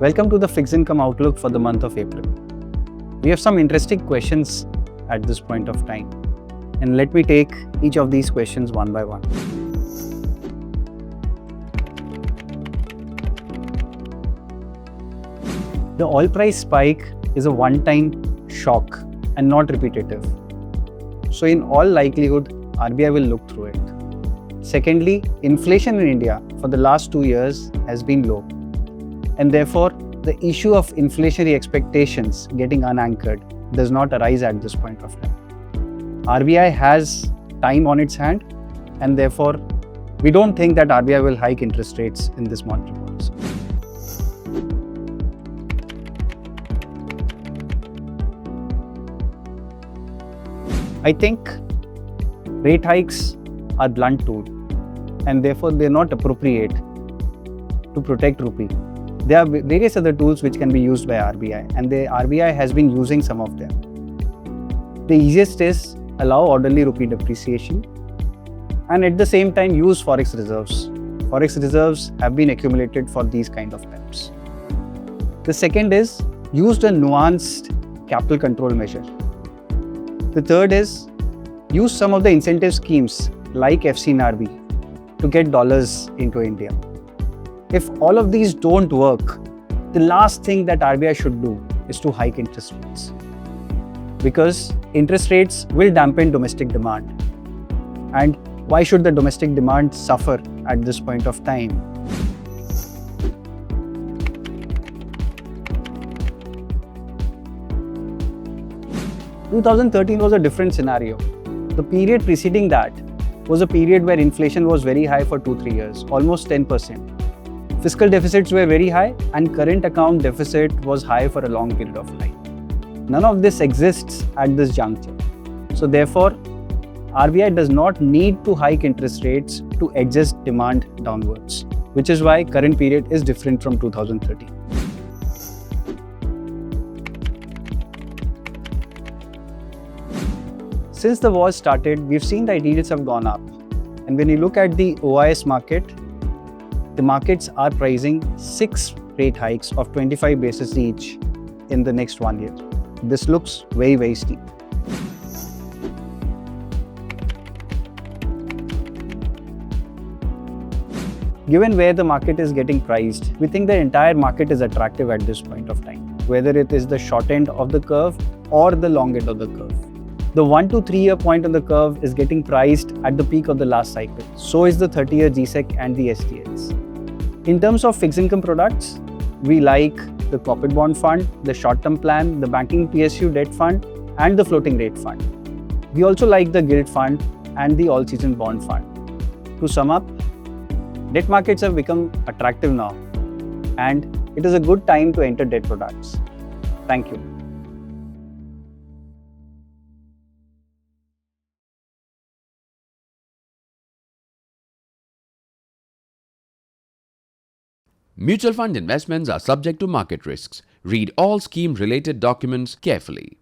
Welcome to the fixed income outlook for the month of April. We have some interesting questions at this point of time, and let me take each of these questions one by one. The oil price spike is a one-time shock and not repetitive. So in all likelihood, RBI will look through it. Secondly, inflation in India for the last 2 years has been low, and therefore the issue of inflationary expectations getting unanchored does not arise at this point of time. RBI has time on its hand, and therefore we don't think that RBI will hike interest rates in this monetary policy. I think rate hikes are blunt tool, and therefore they are not appropriate to protect rupee. There are various other tools which can be used by RBI, and the RBI has been using some of them. The easiest is allow orderly rupee depreciation, and at the same time use forex reserves. Forex reserves have been accumulated for these kind of times. The second is use a nuanced capital control measure. The third is use some of the incentive schemes like FCNRB to get dollars into India. If all of these don't work, the last thing that RBI should do is to hike interest rates, because interest rates will dampen domestic demand. And why should the domestic demand suffer at this point of time? In 2013 was a different scenario. The period preceding that was a period where inflation was very high for 2-3 years, almost 10%. Fiscal deficits were very high, and current account deficit was high for a long period of time. None of this exists at this juncture. So therefore, RBI does not need to hike interest rates to adjust demand downwards, which is why current period is different from 2013. Since the war started, we've seen that yields have gone up. And when you look at the OIS market, the markets are pricing 6 rate hikes of 25 basis each in the next 1 year. This looks very, very steep. Given where the market is getting priced, we think the entire market is attractive at this point of time, whether it is the short end of the curve or the long end of the curve. The 1 to 3 year point on the curve is getting priced at the peak of the last cycle. So is the 30-year GSEC and the STLs. In terms of fixed income products, we like the corporate bond fund, the short-term plan, the banking PSU debt fund, and the floating rate fund. We also like the gilt fund and the all-season bond fund. To sum up, debt markets have become attractive now, and it is a good time to enter debt products. Thank you. Mutual fund investments are subject to market risks. Read all scheme-related documents carefully.